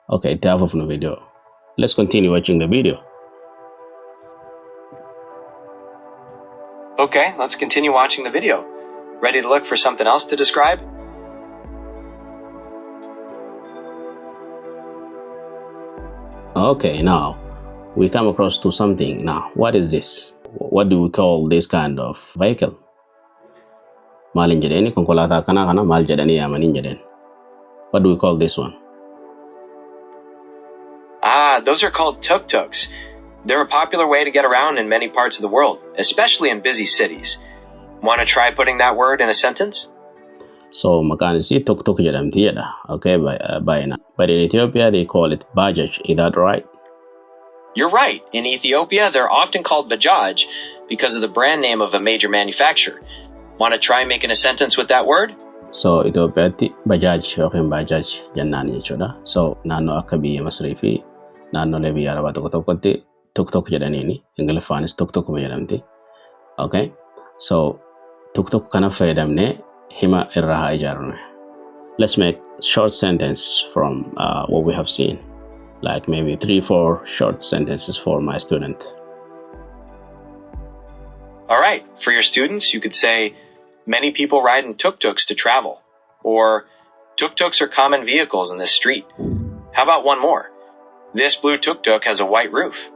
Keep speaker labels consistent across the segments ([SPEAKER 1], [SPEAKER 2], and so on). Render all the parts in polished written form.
[SPEAKER 1] Okay, itti hafuufnu video. Let's continue watching the video.
[SPEAKER 2] Okay, let's continue watching the video. Ready to look for something else to describe?
[SPEAKER 1] Okay, now we come across to something. Now, what is this? What do we call this kind of vehicle? Maalin jedheni konkolaataa kana maal jedhanii yaamanii jedhen. What do we call this one?
[SPEAKER 2] Those are called tuk-tuks. They're a popular way to get around in many parts of the world, especially in busy cities. Want to try putting that word in a sentence?
[SPEAKER 1] So maqaan isii tuk-tuk jedhamti jedha. Okay, but in Ethiopia they call it bajaj. Is that right?
[SPEAKER 2] You're right. In Ethiopia, they're often called bajaj because of the brand name of a major manufacturer. Want to try making a sentence with that word?
[SPEAKER 1] So Itoophiyaatti bajaj yookiin bajaj jennaan jechuudha. So naannoo akka biyya Masrii fi naannolee biyya Arabaa tokko tokkotti tuk-tuk jedhaniini. Ingiliffaanis tuk-tuk jedhamti. Okay, so tuk-tuk kana fayyadamnee hima irraa haa ijaarru. Let's make short sentence from what we have seen. Like maybe 3-4 short sentences for my student.
[SPEAKER 2] All right, for your students, you could say, many people ride in tuk-tuks to travel. Or, tuk-tuks are common vehicles in this street. How about one more? This blue tuk-tuk has a white roof.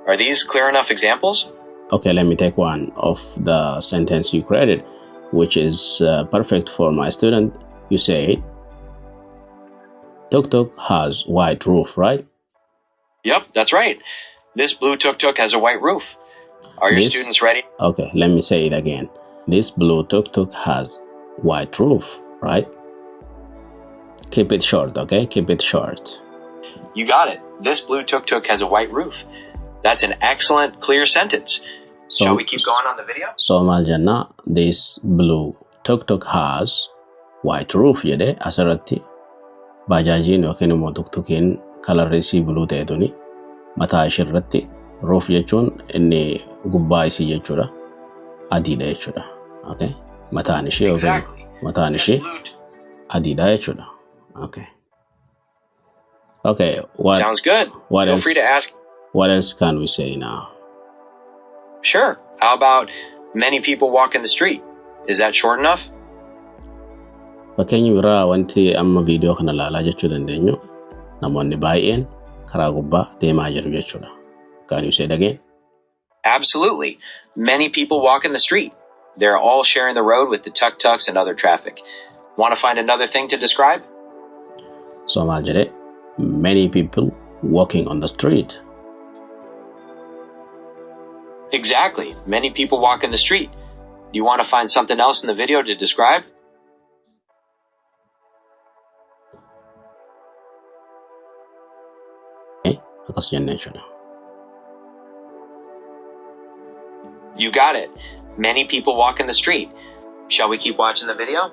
[SPEAKER 2] Are these clear enough examples?
[SPEAKER 1] Okay, let me take one of the sentence you created, which is perfect for my student. You say, tuk-tuk has white roof, right?
[SPEAKER 2] Yep, that's right. This blue tuk-tuk has a white roof. Are your students ready?
[SPEAKER 1] Okay, let me say it again. This blue tuk-tuk has white roof, right? Keep it short, okay? Keep it short.
[SPEAKER 2] You got it. This blue tuk-tuk has a white roof. That's an excellent, clear sentence. Shall we keep going on the video?
[SPEAKER 1] So maal jenna, this blue tuk-tuk has white roof jedhe asirratti bajaajiin yookiin immoo tuk-tukiin kalarri isii blue ta'etuni mataa ishirratti roof jechuun inni gubbaa isii jechuudha adiidha jechuudha. Okay, mataan ishee yookiin mataan ishee adiidha jechuudha. Okay. Okay,
[SPEAKER 2] sounds good. Feel free to ask.
[SPEAKER 1] What else can we say now?
[SPEAKER 2] Sure. How about many people walk in the street? Is that short enough?
[SPEAKER 1] Fakkeenyi biraa wanti amma viidiyoo kana ilaalaa jechuu dandeenyu namoonni baay'een karaa gubbaa deemaa jiru jechuudha. Can you say it again?
[SPEAKER 2] Absolutely. Many people walk in the street. They're all sharing the road with the tuk-tuks and other traffic. Want to find another thing to describe?
[SPEAKER 1] So maal jedhe, many people walking on the street.
[SPEAKER 2] Exactly. Many people walk in the street. Do you want to find something else in the video to describe?
[SPEAKER 1] Akas jennee jechuudha.
[SPEAKER 2] You got it. Many people walk in the street. Shall we keep watching the video?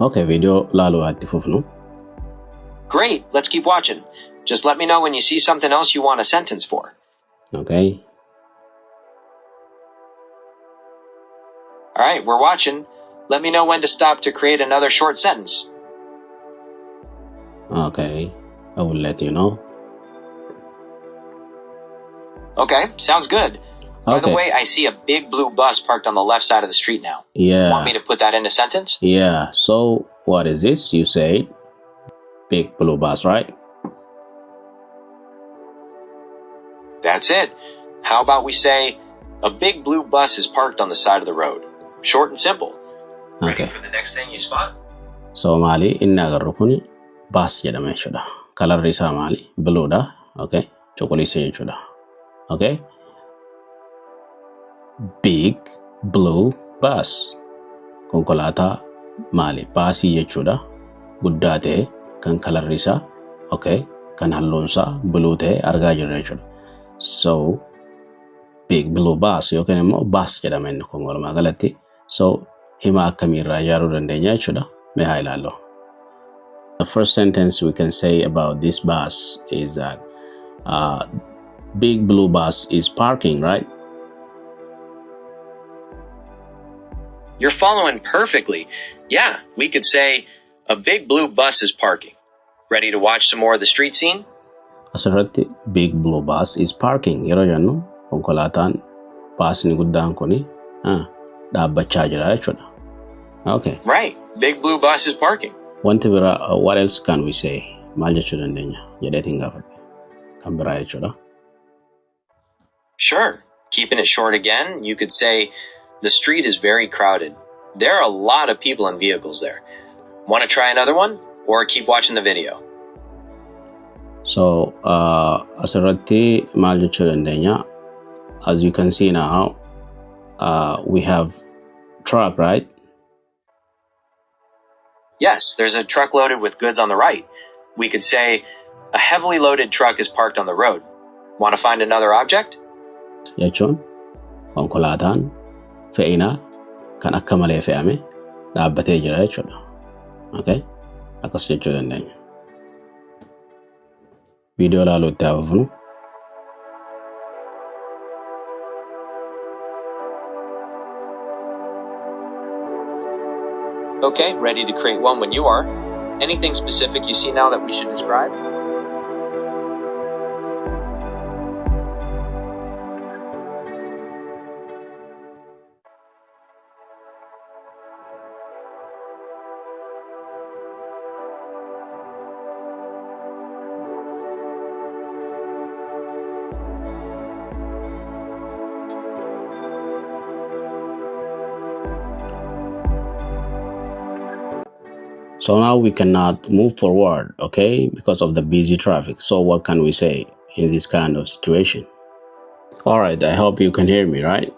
[SPEAKER 1] Okay, video laaluu itti fufnu.
[SPEAKER 2] Great. Let's keep watching. Just let me know when you see something else you want a sentence for.
[SPEAKER 1] Okay.
[SPEAKER 2] All right, we're watching. Let me know when to stop to create another short sentence.
[SPEAKER 1] Okay, I will let you know.
[SPEAKER 2] Okay, sounds good. By the way, I see a big blue bus parked on the left side of the street now.
[SPEAKER 1] Yeah.
[SPEAKER 2] Want me to put that in a sentence?
[SPEAKER 1] Yeah, so what is this? You said big blue bus, right?
[SPEAKER 2] That's it. How about we say, a big blue bus is parked on the side of the road. Short and simple.
[SPEAKER 1] Okay.
[SPEAKER 2] Ready for the next thing you spot?
[SPEAKER 1] So maali inni agarru kuni bus jedhama jechuudha. Kalarri isaa maali? Blue dha. Okay. Cuquliisa jechuudha. Okay. Big blue bus. Konkolaataa maali? Baasii jechuudha. Guddaa ta'e kan kalarri isaa okay, kan halluun isaa blue ta'e argaa jirra jechuudha. So big blue bus yookiin immoo bus jedhama inni kun walumaa galatti. So hima akkamiirraa ijaaruu dandeenya jechuudha. Mee haa ilaallu. The first sentence we can say about this bus is that big blue bus is parking, right?
[SPEAKER 2] You're following perfectly. Yeah, we could say, a big blue bus is parking. Ready to watch some more of the street scene?
[SPEAKER 1] Asirratti big blue bus is parking. Yeroo jennu konkolaataan baasni guddaan kuni dhaabbachaa jira jechuudha. Okay.
[SPEAKER 2] Right. Big blue bus is parking.
[SPEAKER 1] Wanti bira, what else can we say? Maal jechuu dandeenya? Jedheetiin gaafadhe. Kan biraa jechuudha.
[SPEAKER 2] Sure. Keeping it short again, you could say the street is very crowded. There are a lot of people and vehicles there. Want to try another one or keep watching the video?
[SPEAKER 1] So, asirratti maal jechuu dandeenya? As you can see now, we have truck, right?
[SPEAKER 2] Yes, there's a truck loaded with goods on the right. We could say a heavily loaded truck is parked on the road. Want to find another object?
[SPEAKER 1] Jechuun konkolaataan fe'inaa kan akka malee fe'ame dhaabbatee jira jechuudha. Okay? Akkas jechuu dandeenya. Viidiyoo ilaaluutti haa fufnu.
[SPEAKER 2] Okay, ready to create one when you are. Anything specific you see now that we should describe?
[SPEAKER 1] So now we cannot move forward, okay, because of the busy traffic. So what can we say in this kind of situation? All right, I hope you can hear me, right?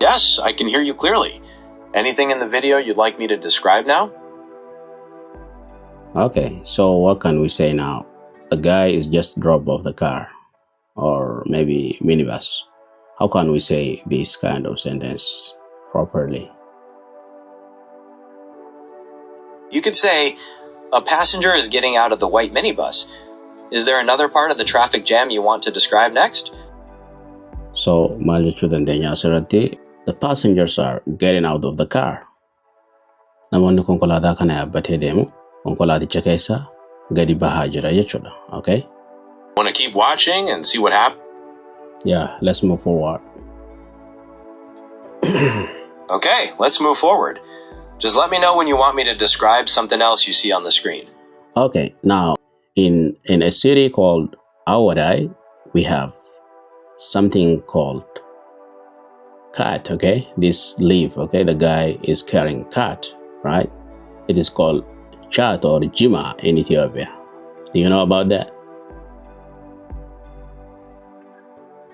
[SPEAKER 2] Yes, I can hear you clearly. Anything in the video you'd like me to describe now?
[SPEAKER 1] Okay, so what can we say now? The guy is just dropped off the car, or maybe minibus. How can we say this kind of sentence properly?
[SPEAKER 2] You could say, a passenger is getting out of the white minibus. Is there another part of the traffic jam you want to describe next?
[SPEAKER 1] So, maal jechuu dandeenya asirratti, the passengers are getting out of the car. Namoonni konkolaataa kana yaabbatee deemu, konkolaaticha keessa gadi bahaa jira jechuudha. Okay?
[SPEAKER 2] Want to keep watching and see what happens?
[SPEAKER 1] Yeah, let's move forward.
[SPEAKER 2] Okay, let's move forward. Just let me know when you want me to describe something else you see on the screen.
[SPEAKER 1] Okay, now in a city called Aawaday, we have something called khat, okay? This leaf, okay? The guy is carrying khat, right? It is called chat or jima in Ethiopia. Do you know about that?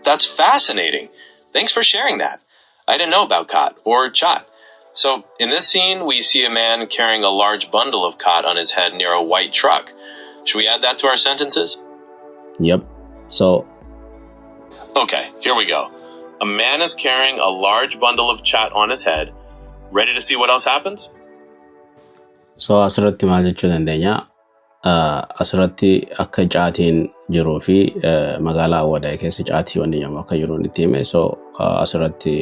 [SPEAKER 2] That's fascinating. Thanks for sharing that. I didn't know about khat or chat. So, in this scene, we see a man carrying a large bundle of khat on his head near a white truck. Should we add that to our sentences?
[SPEAKER 1] Yep. So,
[SPEAKER 2] okay, here we go. A man is carrying a large bundle of chat on his head. Ready to see what else happens?
[SPEAKER 1] So asirratti maal jechuu dandeenya? Asirratti akka caatiin jiruu fi magaalaa Aawaday keessa caatii wanni jedhamu akka jiru itti hime. So asirratti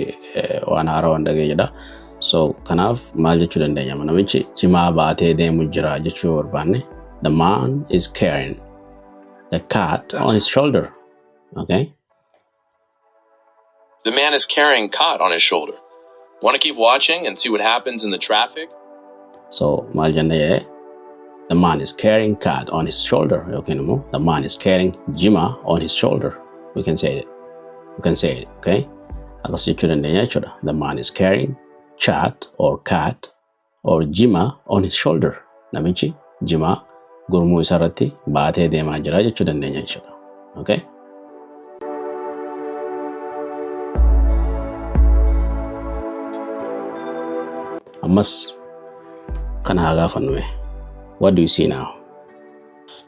[SPEAKER 1] waan haaraa waan dhageenyedha. So kanaaf maal jechuu dandeenya? Namichi jimaa baatee deemu jira jechuu barbaanne. The man is carrying the khat on his shoulder. Okay?
[SPEAKER 2] The man is carrying khat on his shoulder. Want to keep watching and see what happens in the traffic?
[SPEAKER 1] So maal jenne the man is carrying khat on his shoulder. Okay, no? The man is carrying jima on his shoulder. We can say it. We can say it. Okay? Akas jechuu dandeenya jechuudha. The man is carrying chat or khat or jima on his shoulder. Namichi jima gurmuu isarratti baatee deemaa jira jechuu dandeenya jechuudha. Okay? Ammas kana haa gaafannu. What do you see now?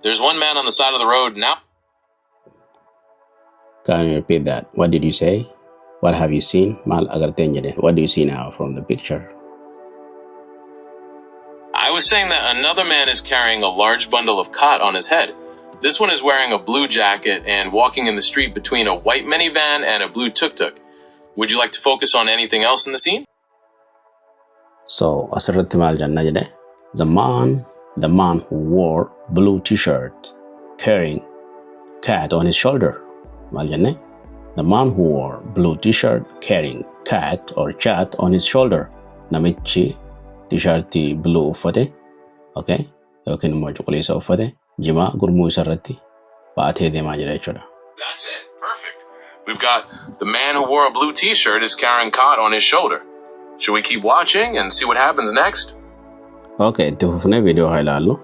[SPEAKER 2] There's one man on the side of the road now.
[SPEAKER 1] Can you repeat that? What did you say? What have you seen? Mal agarteen jedhe. What do you see now from the picture?
[SPEAKER 2] I was saying that another man is carrying a large bundle of khat on his head. This one is wearing a blue jacket and walking in the street between a white minivan and a blue tuk-tuk. Would you like to focus on anything else in the scene?
[SPEAKER 1] So asirratti maal janna jedhe? The man who wore blue t-shirt carrying cat on his shoulder. Maal jenne? The man who wore blue t-shirt carrying cat or chat on his shoulder. Namichi t-shirtii blue uffate, okay? Yookiin immoo cuquliisa uffate, jimaa gurmuu isarratti baatee deemaa jira jechuudha.
[SPEAKER 2] That's it. Perfect. We've got the man who wore a blue t-shirt is carrying khat on his shoulder. Should we keep watching and see what happens next?
[SPEAKER 1] Okay, itti fufnee viidiyoo haa ilaallu.